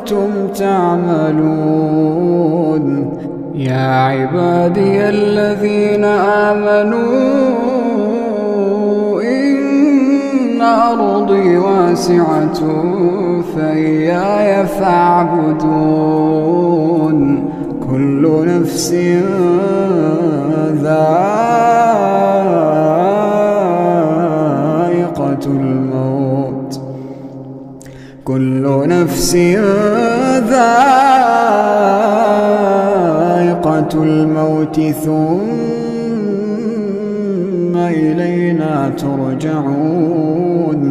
كنتم تعملون. يا عبادي الذين آمنوا إن أرضي واسعة فإياي فاعبدون. كل نفس ذائقة الموت، كل نفس ذائقة الموت ثم إلينا ترجعون.